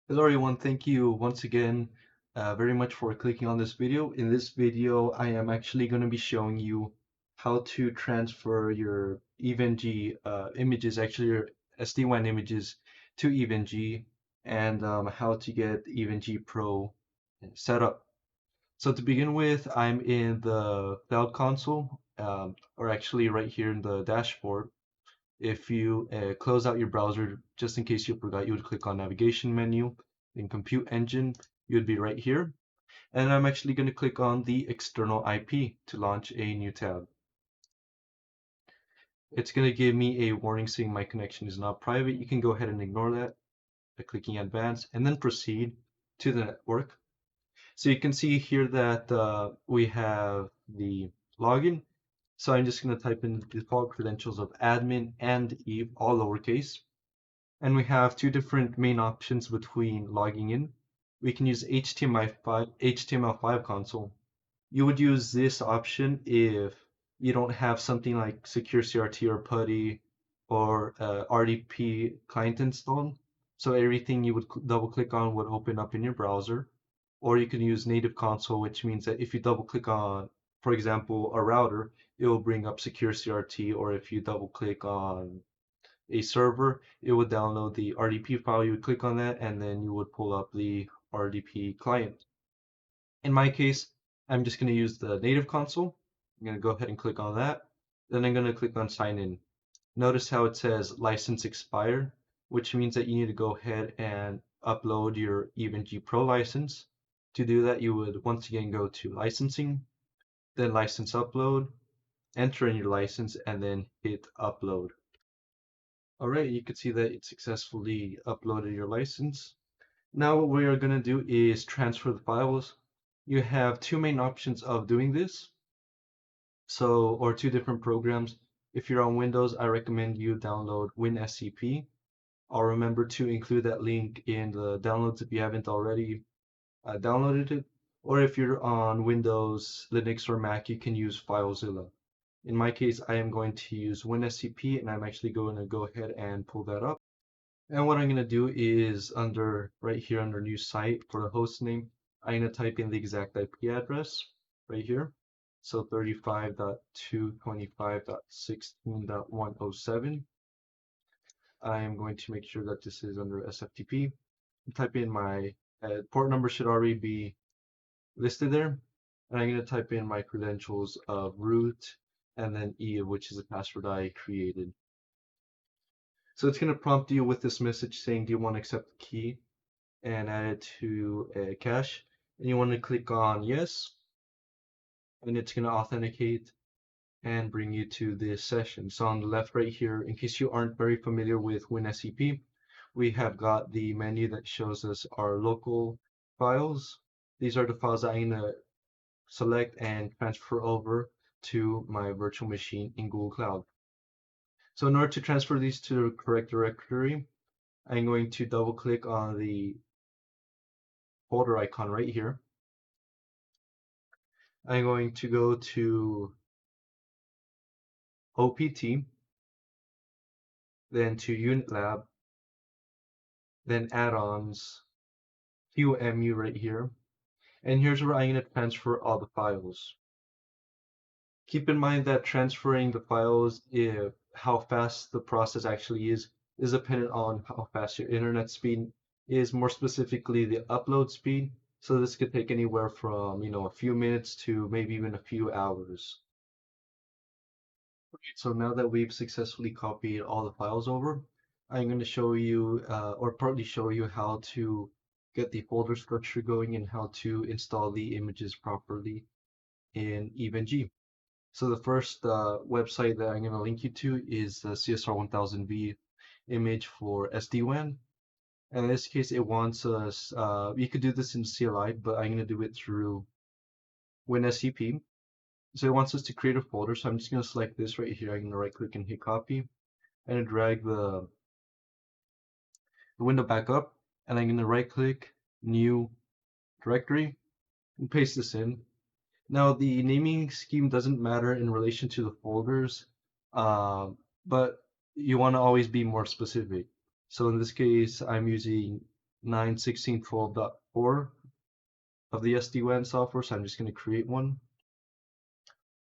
Hello everyone, thank you once again very much for clicking on this video. In this video, I am actually going to be showing you how to transfer your EVNG images, actually your SD-WAN images to EVNG and how to get EVNG Pro set up. So to begin with, I'm in the Cloud Console, or actually right here in the dashboard. If you close out your browser, just in case you forgot, you would click on Navigation menu, then Compute Engine, you'd be right here. And I'm actually going to click on the external IP to launch a new tab. It's going to give me a warning saying my connection is not private. You can go ahead and ignore that by clicking Advanced and then proceed to the network. So you can see here that we have the login. So I'm just going to type in the default credentials of admin and Eve, all lowercase. And we have two different main options between logging in. We can use HTML5 console. You would use this option if you don't have something like Secure CRT or PuTTY or RDP client installed. So everything you would double click on would open up in your browser. Or you can use native console, which means that if you double click on, for example, a router, it will bring up Secure CRT, or if you double click on a server, it would download the RDP file. You would click on that, and then you would pull up the RDP client. In my case, I'm just going to use the native console. I'm going to go ahead and click on that. Then I'm going to click on sign in. Notice how it says license expired, which means that you need to go ahead and upload your EVNG Pro license. To do that, you would once again go to licensing, then license upload, enter in your license, and then hit upload. Alright, you can see that it successfully uploaded your license. Now what we are going to do is transfer the files. You have two main options of doing this, or two different programs. If you're on Windows, I recommend you download WinSCP. I'll remember to include that link in the downloads if you haven't already downloaded it. Or if you're on Windows, Linux, or Mac, you can use FileZilla. In my case, I am going to use WinSCP, and I'm actually going to go ahead and pull that up. And what I'm going to do is right here under new site for the host name, I'm going to type in the exact IP address right here. So 35.225.16.107. I am going to make sure that this is under SFTP. Type in my port number should already be listed there. And I'm going to type in my credentials of root and then E, which is the password I created. So it's going to prompt you with this message saying, do you want to accept the key and add it to a cache? And you want to click on yes, and it's going to authenticate and bring you to this session. So on the left right here, in case you aren't very familiar with WinSCP, we have got the menu that shows us our local files. These are the files that I'm going to select and transfer over to my virtual machine in Google Cloud. So in order to transfer these to the correct directory, I'm going to double click on the folder icon right here. I'm going to go to OPT, then to Unit Lab, then Add-ons, QEMU right here. And here's where I'm going to transfer all the files. Keep in mind that transferring the files, how fast the process actually is dependent on how fast your internet speed is, more specifically the upload speed. So this could take anywhere from, a few minutes to maybe even a few hours. So now that we've successfully copied all the files over, I'm going to show you, or partly show you how to get the folder structure going and how to install the images properly in EVNG. So the first website that I'm going to link you to is the CSR1000V image for SD-WAN. And in this case, it wants us, you could do this in CLI, but I'm going to do it through WinSCP. So it wants us to create a folder. So I'm just going to select this right here. I'm going to right click and hit copy. I'm going to drag the window back up, and I'm going to right click, new directory, and paste this in. Now the naming scheme doesn't matter in relation to the folders, but you want to always be more specific. So in this case, I'm using 9.16.12.4 of the SD-WAN software, so I'm just going to create one.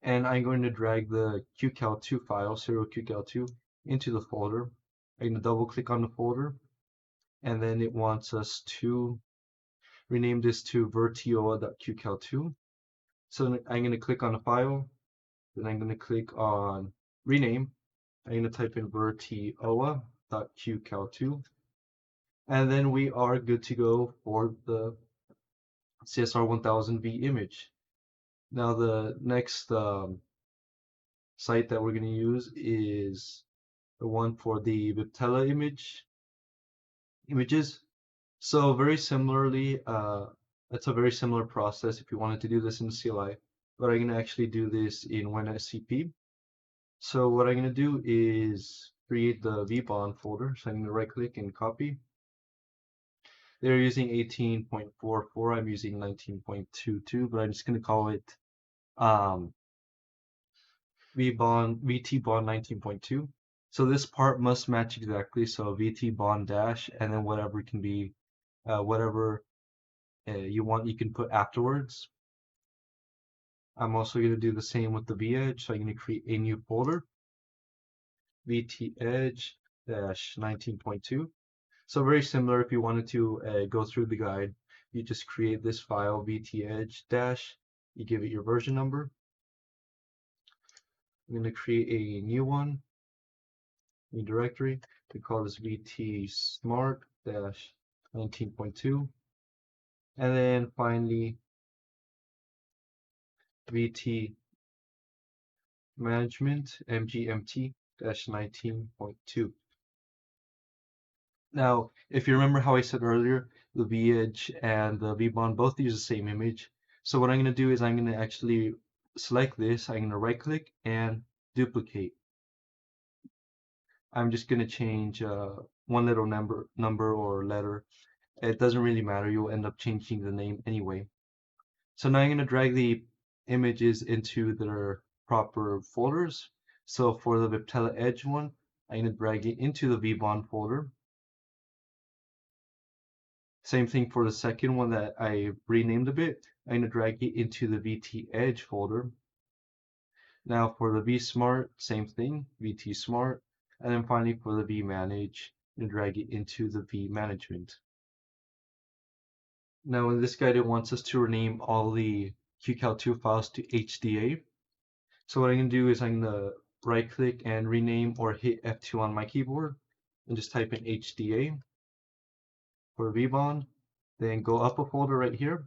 And I'm going to drag the QCal2 file, serial QCal2, into the folder. I'm going to double click on the folder, and then it wants us to rename this to vertioa.qcal2. So I'm going to click on the file, then I'm going to click on rename. I'm going to type in vertioa.qcal2, and then we are good to go for the CSR 1000V image. Now the next site that we're going to use is the one for the Viptela images. So very similarly, it's a very similar process if you wanted to do this in CLI, but I'm going to actually do this in WinSCP. So what I'm going to do is create the VBON folder. So I'm going to right click and copy. They're using 18.44. I'm using 19.22, but I'm just going to call it VTBON 19.2. So this part must match exactly. So VTBON dash, and then whatever can be, whatever you want, you can put afterwards. I'm also going to do the same with the vEdge. So I'm going to create a new folder, VTEdge 19.2. So very similar. If you wanted to go through the guide, you just create this file, VTEdge dash, you give it your version number. I'm going to create a new one, new directory. We call this VT smart 19.2. And then finally, VT management MGMT 19.2. Now, if you remember how I said earlier, the vEdge and the VBON both use the same image. So what I'm going to do is I'm going to actually select this. I'm going to right click and duplicate. I'm just going to change one little number or letter. It doesn't really matter. You'll end up changing the name anyway. So now I'm going to drag the images into their proper folders. So for the Viptela Edge one, I'm going to drag it into the VBON folder. Same thing for the second one that I renamed a bit. I'm going to drag it into the VT Edge folder. Now for the vSmart, same thing, VT Smart. And then finally for the vManage, I'm going to drag it into the vManagement. Now in this guide, it wants us to rename all the QCal2 files to HDA. So what I'm going to do is I'm going to right click and rename or hit F2 on my keyboard and just type in HDA for VBON. Then go up a folder right here.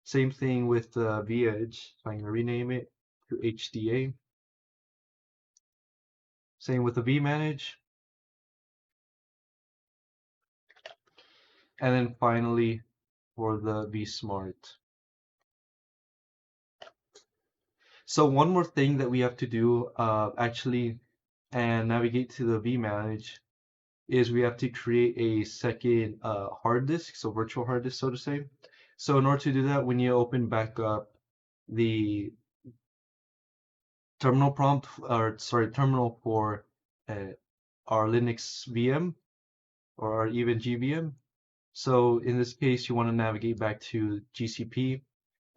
Same thing with the vEdge. So I'm going to rename it to HDA. Same with the vManage. And then finally for the vSmart. So one more thing that we have to do actually and navigate to the vManage is we have to create a second hard disk, so virtual hard disk, so to say. So in order to do that, we need to open back up the terminal prompt, or sorry, terminal for our Linux VM or even GVM. So in this case, you want to navigate back to GCP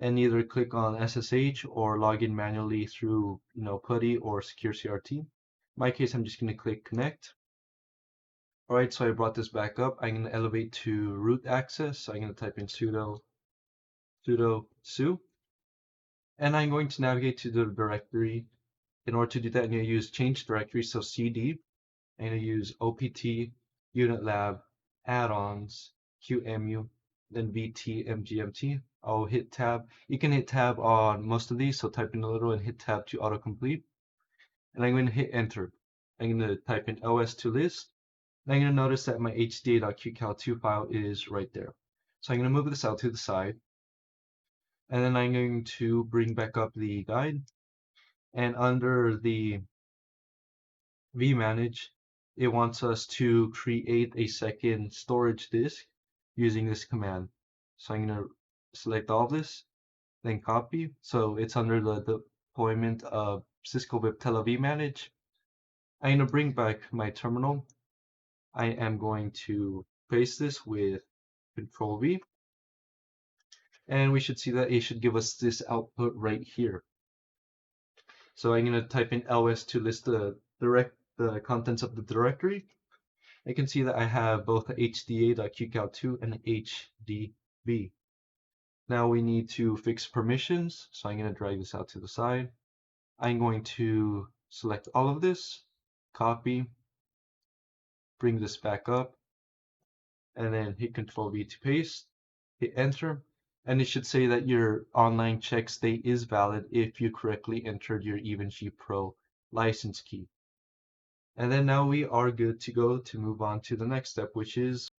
and either click on SSH or log in manually through PuTTY or Secure CRT. In my case, I'm just going to click connect. Alright, so I brought this back up. I'm going to elevate to root access. So I'm going to type in sudo su, and I'm going to navigate to the directory. In order to do that, I'm going to use change directory, so cd. I'm going to use opt unitlab add-ons qemu, then vt mgmt. I'll hit tab. You can hit tab on most of these, so type in a little and hit tab to autocomplete. And I'm going to hit enter. I'm going to type in os to list. I'm going to notice that my hda.qcal2 file is right there. So I'm going to move this out to the side. And then I'm going to bring back up the guide. And under the vManage, it wants us to create a second storage disk using this command. So I'm going to select all this, then copy. So it's under the deployment of Cisco Viptela vManage. I'm going to bring back my terminal. I am going to paste this with Control V, and we should see that it should give us this output right here. So I'm going to type in ls to list the contents of the directory. I can see that I have both hda.qcow2 and hdb. Now we need to fix permissions, so I'm going to drag this out to the side. I'm going to select all of this, copy, bring this back up, and then hit Control V to paste, hit enter, and it should say that your online check state is valid if you correctly entered your EVE-NG Pro license key. And then now we are good to go to move on to the next step, which is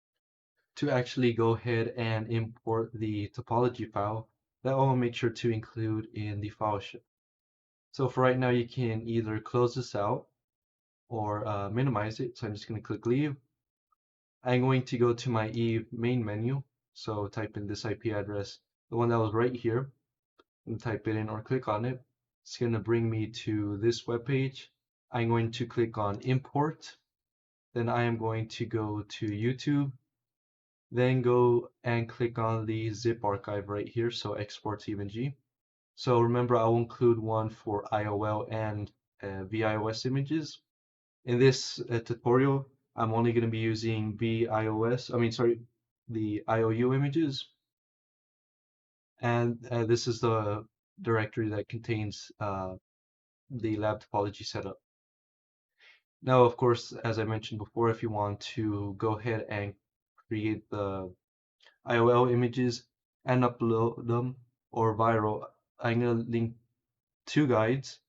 to actually go ahead and import the topology file that I will make sure to include in the file ship. So for right now, you can either close this out or minimize it. So I'm just going to click leave. I'm going to go to my EVE main menu. So type in this IP address, the one that was right here, and type it in or click on it. It's going to bring me to this web page. I'm going to click on import. Then I am going to go to YouTube. Then go and click on the zip archive right here. So export to EVE-NG. So remember, I will include one for IOL and VIOS images. In this tutorial, I'm only going to be using the IOU images. And this is the directory that contains the lab topology setup. Now, of course, as I mentioned before, if you want to go ahead and create the IOL images and upload them or viral, I'm going to link two guides.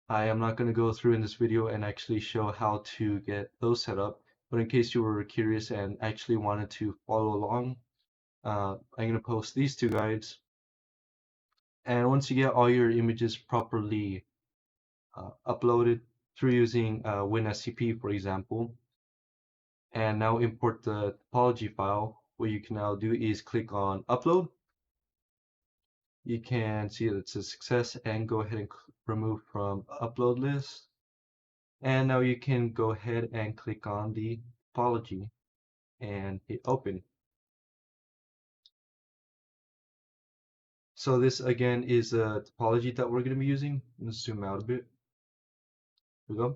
I am not going to go through in this video and actually show how to get those set up, but in case you were curious and actually wanted to follow along, I'm going to post these two guides. And once you get all your images properly uploaded through using WinSCP, for example, and now import the topology file, what you can now do is click on upload. You can see that it's a success and go ahead and remove from upload list. And now you can go ahead and click on the topology and hit open. So this again is a topology that we're going to be using. Let's zoom out a bit. Here we go.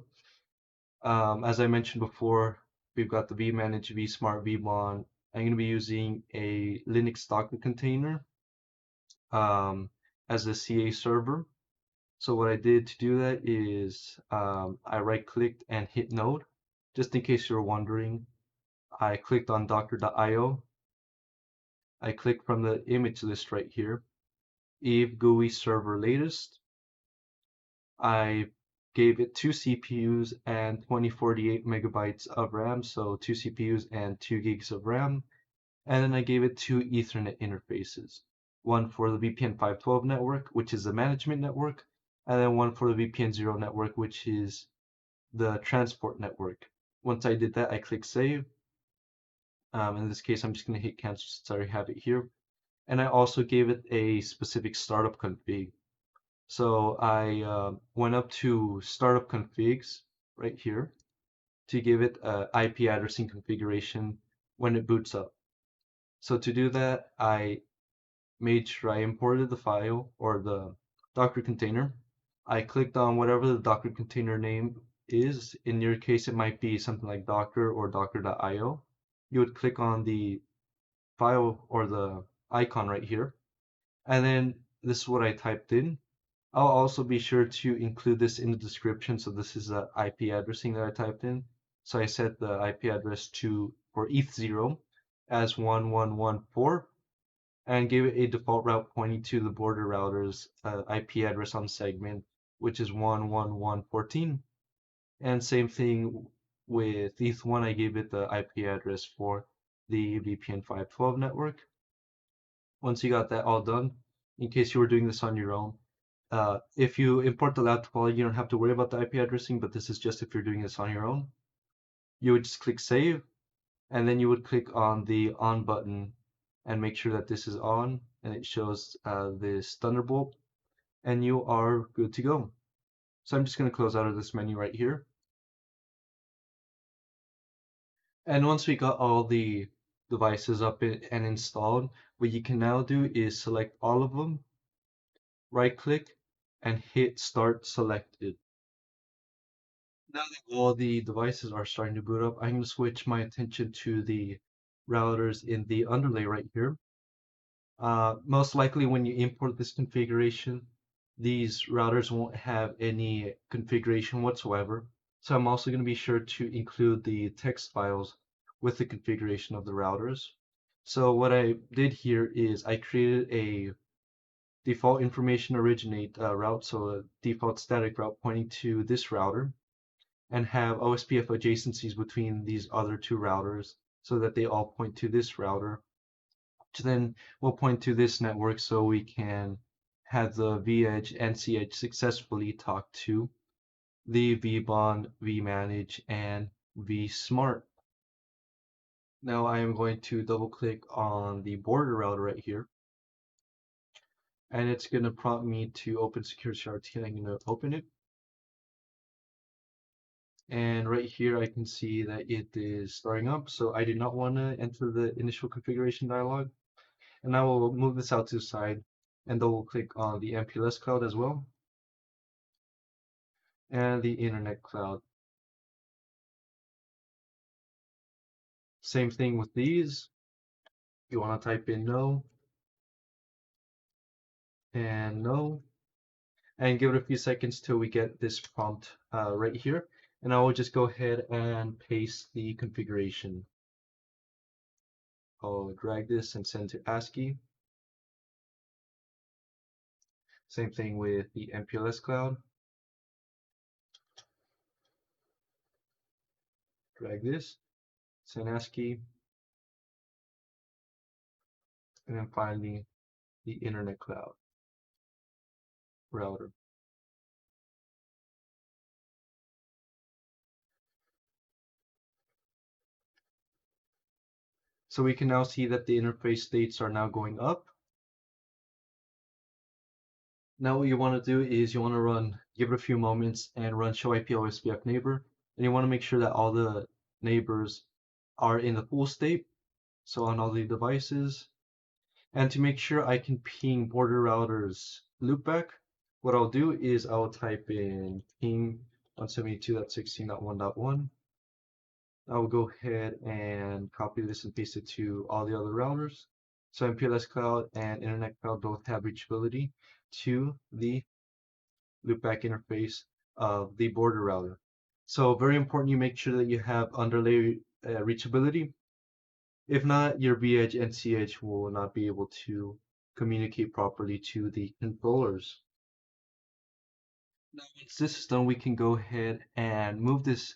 As I mentioned before, we've got the vManage, vSmart, vBond. I'm going to be using a Linux Docker container as a CA server. So what I did to do that is I right-clicked and hit node. Just in case you're wondering, I clicked on docker.io. I clicked from the image list right here, EVE GUI server latest. I gave it 2 CPUs and 2048 megabytes of RAM, so 2 CPUs and 2 gigs of RAM. And then I gave it 2 Ethernet interfaces, one for the VPN 512 network, which is the management network, and then one for the VPN 0 network, which is the transport network. Once I did that, I click save. In this case, I'm just going to hit cancel since I already have it here. And I also gave it a specific startup config. So I went up to startup configs right here to give it an IP addressing configuration when it boots up. So to do that, I made sure I imported the file or the Docker container. I clicked on whatever the Docker container name is. In your case, it might be something like Docker or docker.io. You would click on the file or the icon right here. And then this is what I typed in. I'll also be sure to include this in the description. So this is the IP addressing that I typed in. So I set the IP address for ETH0 as 1114 and gave it a default route pointing to the border router's IP address on segment, which is 11114. And same thing with ETH1, I gave it the IP address for the VPN 512 network. Once you got that all done, in case you were doing this on your own, if you import the lab topology, you don't have to worry about the IP addressing, but this is just if you're doing this on your own. You would just click save, and then you would click on the on button and make sure that this is on, and it shows this Thunderbolt, and you are good to go. So I'm just going to close out of this menu right here. And once we got all the devices up and installed, what you can now do is select all of them, right click, and hit start selected. Now that all the devices are starting to boot up, I'm going to switch my attention to the routers in the underlay right here. Most likely when you import this configuration, these routers won't have any configuration whatsoever. So I'm also going to be sure to include the text files with the configuration of the routers. So what I did here is I created a default information originate route, so a default static route pointing to this router, and have OSPF adjacencies between these other two routers so that they all point to this router, which then will point to this network so we can have the vEdge and cEdge successfully talk to the vBond, vManage, and vSmart. Now I am going to double click on the border router right here, and it's going to prompt me to open Security RT, and I'm going to open it. And right here I can see that it is starting up, so I do not want to enter the initial configuration dialog. And I will move this out to the side and double click on the MPLS cloud as well, and the internet cloud. Same thing with these. You want to type in no and no, and give it a few seconds till we get this prompt right here. And I will just go ahead and paste the configuration. I'll drag this and send to ASCII. Same thing with the MPLS cloud. Drag this, send ASCII, and then finally the internet cloud router. So we can now see that the interface states are now going up. Now what you want to do is you want to give it a few moments and run show IP OSPF neighbor. And you want to make sure that all the neighbors are in the full state, so on all the devices. And to make sure I can ping border routers loopback, what I'll do is I'll type in ping 172.16.1.1. I'll go ahead and copy this and paste it to all the other routers. So MPLS Cloud and Internet Cloud both have reachability to the loopback interface of the border router. So very important you make sure that you have underlay reachability. If not, your vEdge and cEdge will not be able to communicate properly to the controllers. Now once this is done, we can go ahead and move this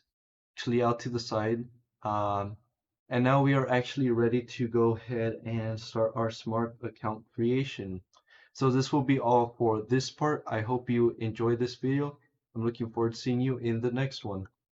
actually out to the side. And now we are actually ready to go ahead and start our smart account creation. So this will be all for this part. I hope you enjoyed this video. I'm looking forward to seeing you in the next one.